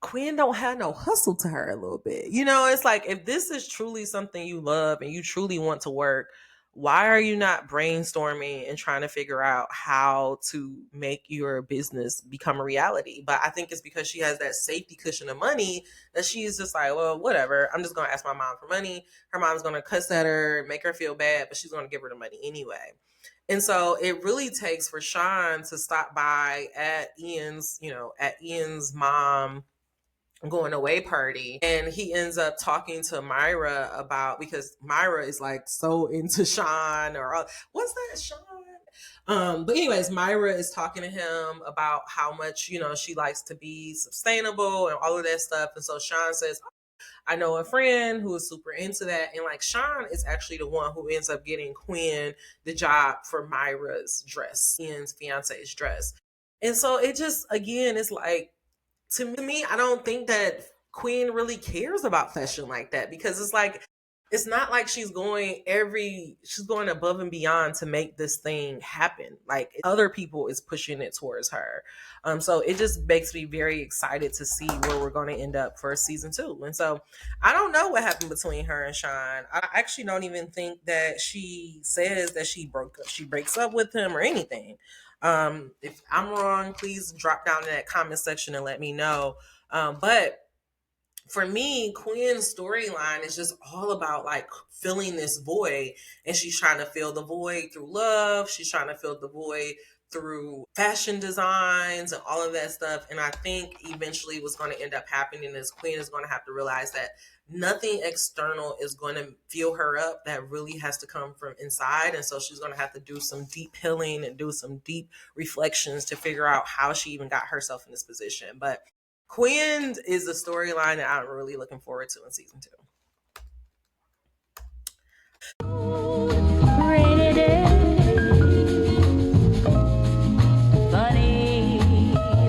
Quinn don't have no hustle to her a little bit. It's like, if this is truly something you love and you truly want to work, why are you not brainstorming and trying to figure out how to make your business become a reality? But I think it's because she has that safety cushion of money that she's just like, well, whatever. I'm just going to ask my mom for money. Her mom's going to cuss at her, make her feel bad, but she's going to give her the money anyway. And so it really takes for Sean to stop by at Ian's mom going away party, and he ends up talking to Myra about, because Myra is like so into Sean, or what's that, Sean? But anyways, Myra is talking to him about how much she likes to be sustainable and all of that stuff. And so Sean says, I know a friend who is super into that. And like, Sean is actually the one who ends up getting Quinn the job for Myra's dress, Ian's fiance's dress. And so it just, again, it's like, to me, I don't think that Queen really cares about fashion like that, because it's like, It's not like she's going above and beyond to make this thing happen. Like other people is pushing it towards her. So it just makes me very excited to see where we're going to end up for season 2. And so I don't know what happened between her and Sean. I actually don't even think that she says that she breaks up with him or anything. If I'm wrong, please drop down in that comment section and let me know. But for me, Quinn's storyline is just all about like filling this void, and she's trying to fill the void through love. She's trying to fill the void through fashion designs and all of that stuff. And I think eventually what's going to end up happening is Quinn is going to have to realize that nothing external is going to fill her up. That really has to come from inside. And so she's going to have to do some deep healing and do some deep reflections to figure out how she even got herself in this position. But Quinn is a storyline that I'm really looking forward to in season 2. Rainy day, funny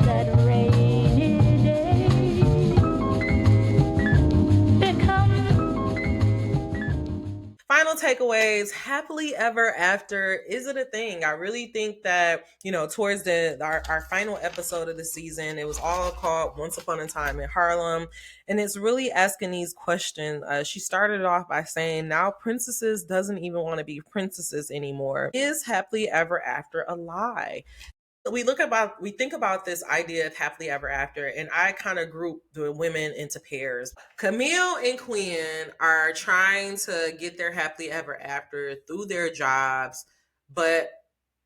that rainy day become. Final takeaways: happily ever after, is it a thing? I really think that, towards our final episode of the season, it was all called Once Upon a Time in Harlem. And it's really asking these questions. She started off by saying, now princesses doesn't even want to be princesses anymore. Is happily ever after a lie? We think about this idea of happily ever after, and I kind of group the women into pairs. Camille and Quinn are trying to get their happily ever after through their jobs, but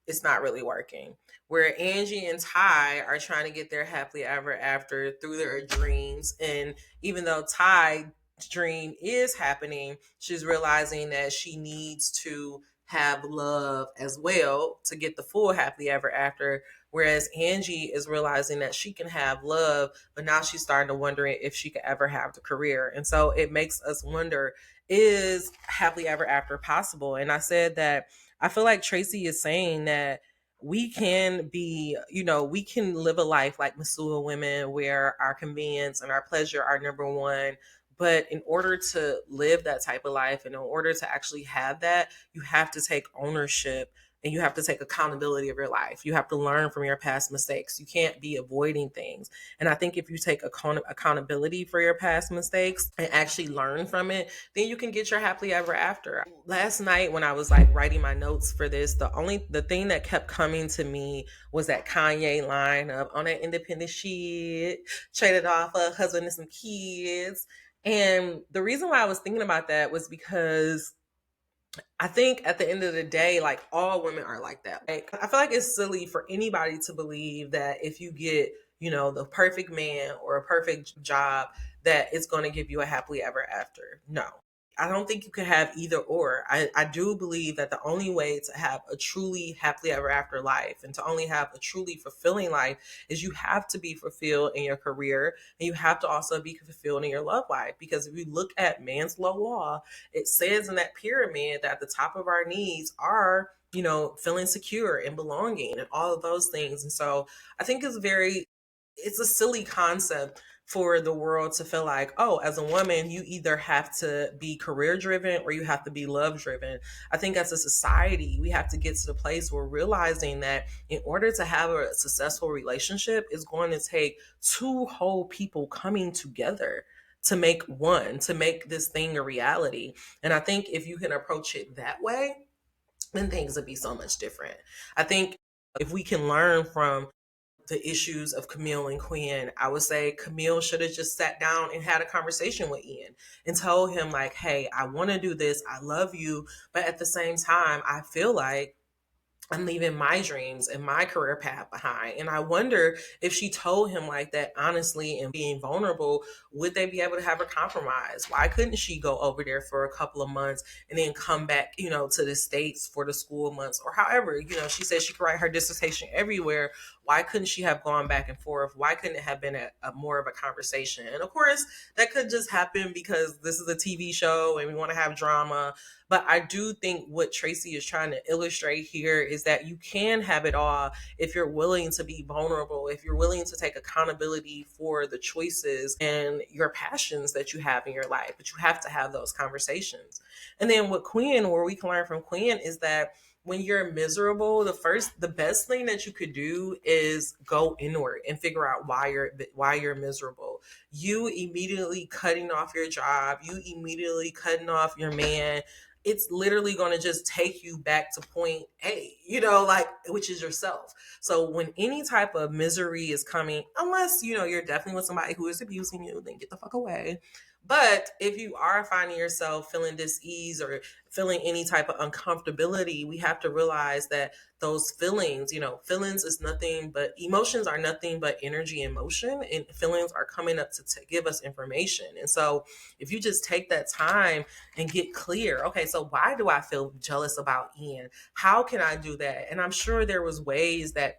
it's not really working. Where Angie and Ty are trying to get their happily ever after through their dreams. And even though Ty's dream is happening, she's realizing that she needs to have love as well to get the full happily ever after. Whereas Angie is realizing that she can have love, but now she's starting to wonder if she could ever have the career. And so it makes us wonder, is happily ever after possible? And I said that I feel like Tracy is saying that we can be, we can live a life like Masua women where our convenience and our pleasure are number one. But in order to live that type of life and in order to actually have that, you have to take ownership and you have to take accountability of your life. You have to learn from your past mistakes. You can't be avoiding things. And I think if you take accountability for your past mistakes and actually learn from it, then you can get your happily ever after. Last night when I was like writing my notes for this, the thing that kept coming to me was that Kanye line of on that independent shit, traded off a husband and some kids. And the reason why I was thinking about that was because I think at the end of the day, like all women are like that. Like I feel like it's silly for anybody to believe that if you get, the perfect man or a perfect job, that it's going to give you a happily ever after. No. I don't think you can have either or. I do believe that the only way to have a truly happily ever after life and to only have a truly fulfilling life is you have to be fulfilled in your career and you have to also be fulfilled in your love life. Because if you look at man's low law, it says in that pyramid that the top of our needs are, feeling secure and belonging and all of those things. And so I think it's a silly concept for the world to feel like, oh, as a woman, you either have to be career driven or you have to be love driven. I think as a society, we have to get to the place where realizing that in order to have a successful relationship is going to take two whole people coming together to make one, to make this thing a reality. And I think if you can approach it that way, then things would be so much different. I think if we can learn from the issues of Camille and Quinn, I would say Camille should have just sat down and had a conversation with Ian and told him, like, hey, I want to do this. I love you. But at the same time, I feel like I'm leaving my dreams and my career path behind. And I wonder if she told him like that honestly and being vulnerable, would they be able to have a compromise? Why couldn't she go over there for a couple of months and then come back, to the States for the school months or however, she said she could write her dissertation everywhere. Why couldn't she have gone back and forth? Why couldn't it have been a more of a conversation? And of course, that could just happen because this is a TV show and we want to have drama. But I do think what Tracy is trying to illustrate here is is that you can have it all if you're willing to be vulnerable, if you're willing to take accountability for the choices and your passions that you have in your life. But you have to have those conversations. And then with Quinn, where we can learn from Quinn is that when you're miserable, the best thing that you could do is go inward and figure out why you're miserable. You immediately cutting off your job, you immediately cutting off your man, it's literally going to just take you back to point A, like, which is yourself. So when any type of misery is coming, unless, you're definitely with somebody who is abusing you, then get the fuck away. But if you are finding yourself feeling dis-ease or feeling any type of uncomfortability, we have to realize that those feelings, feelings is nothing but emotions are nothing but energy and motion, and feelings are coming up to give us information. And so if you just take that time and get clear, okay, so why do I feel jealous about Ian? How can I do that? And I'm sure there was ways that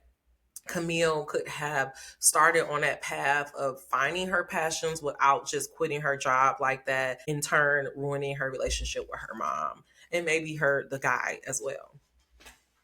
Camille could have started on that path of finding her passions without just quitting her job like that, in turn ruining her relationship with her mom and maybe the guy as well.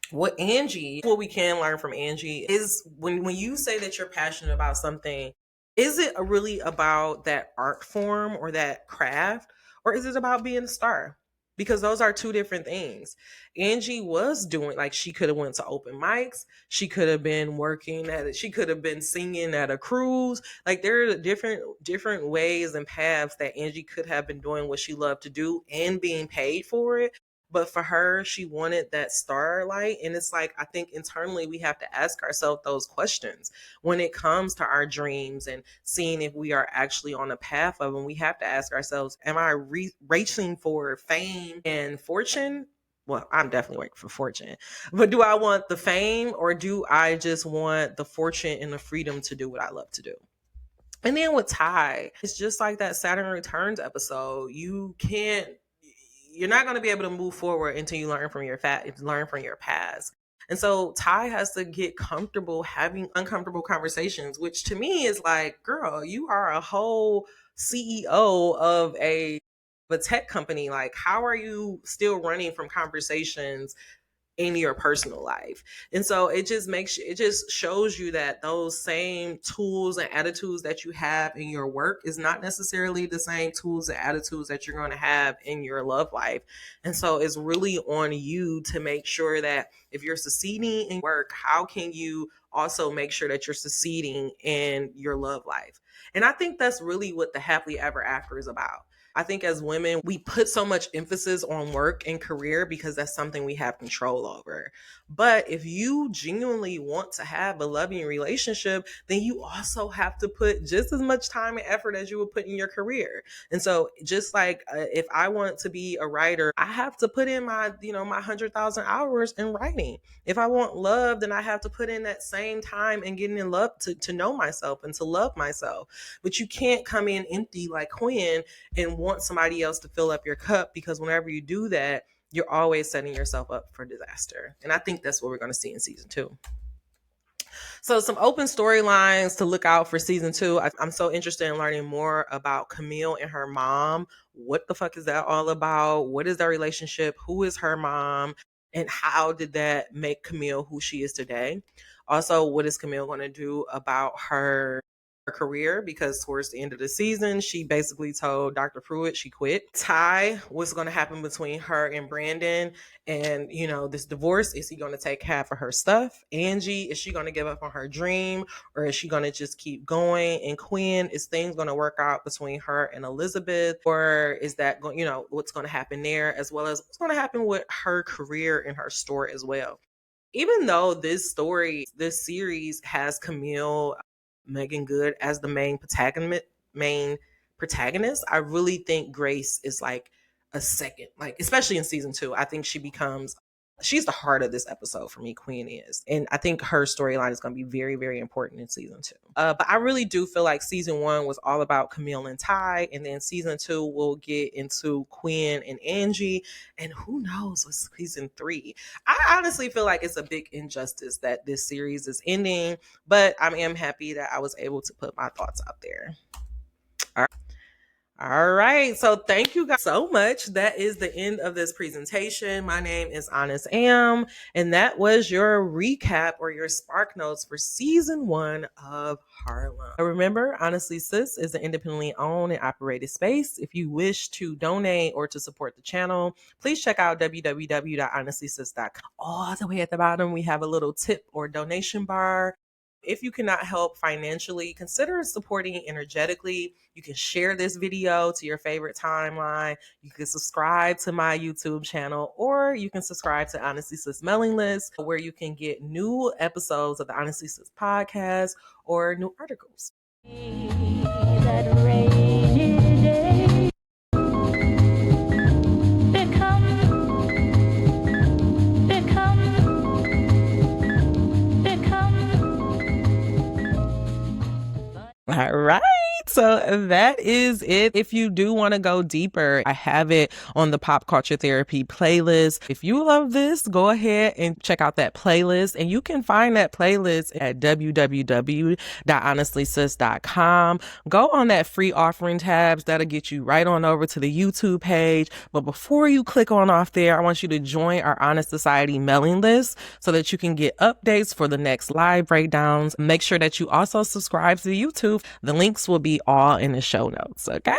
What we can learn from Angie is when you say that you're passionate about something, is it really about that art form or that craft, or is it about being a star? Because those are two different things. Angie was doing, like, she could have went to open mics, she could have been working at it, she could have been singing at a cruise. Like, there are different ways and paths that Angie could have been doing what she loved to do and being paid for it. But for her, she wanted that starlight. And it's like, I think internally we have to ask ourselves those questions when it comes to our dreams and seeing if we are actually on a path of them. We have to ask ourselves, am I racing for fame and fortune? Well, I'm definitely waiting for fortune. But do I want the fame, or do I just want the fortune and the freedom to do what I love to do? And then with Ty, it's just like that Saturn Returns episode. You're not going to be able to move forward until you learn from your past. And so Ty has to get comfortable having uncomfortable conversations, which to me is like, girl, you are a whole CEO of a tech company. Like, how are you still running from conversations in your personal life? And so it just shows you that those same tools and attitudes that you have in your work is not necessarily the same tools and attitudes that you're going to have in your love life. And so it's really on you to make sure that if you're succeeding in work, how can you also make sure that you're succeeding in your love life? And I think that's really what the happily ever after is about. I think as women, we put so much emphasis on work and career because that's something we have control over. But if you genuinely want to have a loving relationship, then you also have to put just as much time and effort as you would put in your career. And so just like if I want to be a writer, I have to put in my 100,000 hours in writing. If I want love, then I have to put in that same time and getting in love to know myself and to love myself. But you can't come in empty like Quinn and want somebody else to fill up your cup, because whenever you do that, you're always setting yourself up for disaster. And I think that's what we're going to see in season 2. So some open storylines to look out for season 2. I'm so interested in learning more about Camille and her mom. What the fuck is that all about? What is their relationship? Who is her mom? And how did that make Camille who she is today? Also, what is Camille going to do about her career? Because towards the end of the season, she basically told Dr. Pruitt she quit. Ty, what's going to happen between her and Brandon? And, this divorce, is he going to take half of her stuff? Angie, is she going to give up on her dream, or is she going to just keep going? And Quinn, is things going to work out between her and Elizabeth, or is that going, what's going to happen there, as well as what's going to happen with her career and her store as well? Even though this series has Camille, Megan Good as the main protagonist, I really think Grace is like a second, like especially in season 2. I think she's the heart of this episode for me. Queen is, and I think her storyline is going to be very, very important in season 2. But I really do feel like season 1 was all about Camille and Ty, and then season 2 will get into Quinn and Angie, and who knows with season 3. I honestly feel like it's a big injustice that this series is ending, but I am happy that I was able to put my thoughts out there. All right. All right. So thank you guys so much. That is the end of this presentation. My name is Honest Am, and that was your recap or your spark notes for season 1 of Harlem. Remember, Honestly Sis is an independently owned and operated space. If you wish to donate or to support the channel, please check out www.honestlysis.com. All the way at the bottom, we have a little tip or donation bar. If you cannot help financially, consider supporting energetically. You can share this video to your favorite timeline. You can subscribe to my YouTube channel, or you can subscribe to Honestly Sis mailing list, where you can get new episodes of the Honestly Sis podcast or new articles. That rainy day become All right. So that is it. If you do want to go deeper, I have it on the Pop Culture Therapy playlist. If you love this, go ahead and check out that playlist. And you can find that playlist at www.honestlysis.com. Go on that free offering tabs. That'll get you right on over to the YouTube page. But before you click on off there, I want you to join our Honest Society mailing list so that you can get updates for the next live breakdowns. Make sure that you also subscribe to YouTube. The links will be all in the show notes, okay?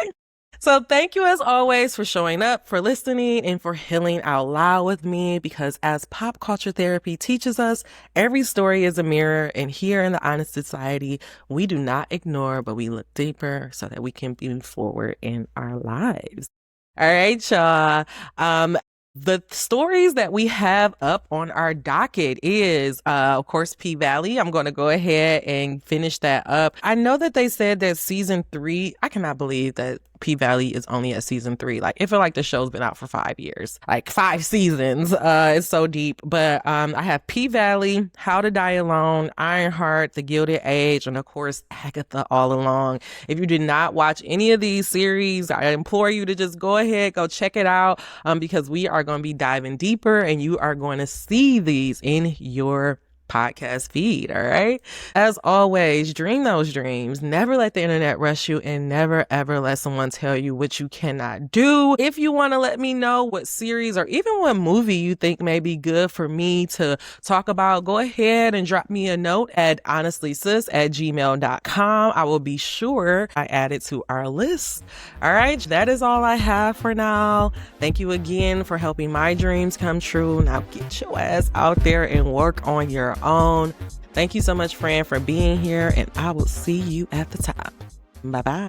So thank you as always for showing up, for listening, and for healing out loud with me, because as Pop Culture Therapy teaches us, every story is a mirror, and here in the Honest Society, we do not ignore, but we look deeper so that we can move forward in our lives. All right, y'all. The stories that we have up on our docket is, of course, P-Valley. I'm going to go ahead and finish that up. I know that they said that season 3, I cannot believe that P-Valley is only at season 3. Like, I feel like the show's been out for 5 years, like 5 seasons. It's so deep. But I have P-Valley, How to Die Alone, Ironheart, The Gilded Age, and of course, Agatha All Along. If you did not watch any of these series, I implore you to just go ahead, go check it out, because we are going to be diving deeper, and you are going to see these in your podcast feed. All right. As always, dream those dreams. Never let the internet rush you, and never ever let someone tell you what you cannot do. If you want to let me know what series or even what movie you think may be good for me to talk about, go ahead and drop me a note at honestlysis@gmail.com. I will be sure I add it to our list. All right. That is all I have for now. Thank you again for helping my dreams come true. Now get your ass out there and work on your own. Thank you so much, friend, for being here, and I will see you at the top. Bye-bye.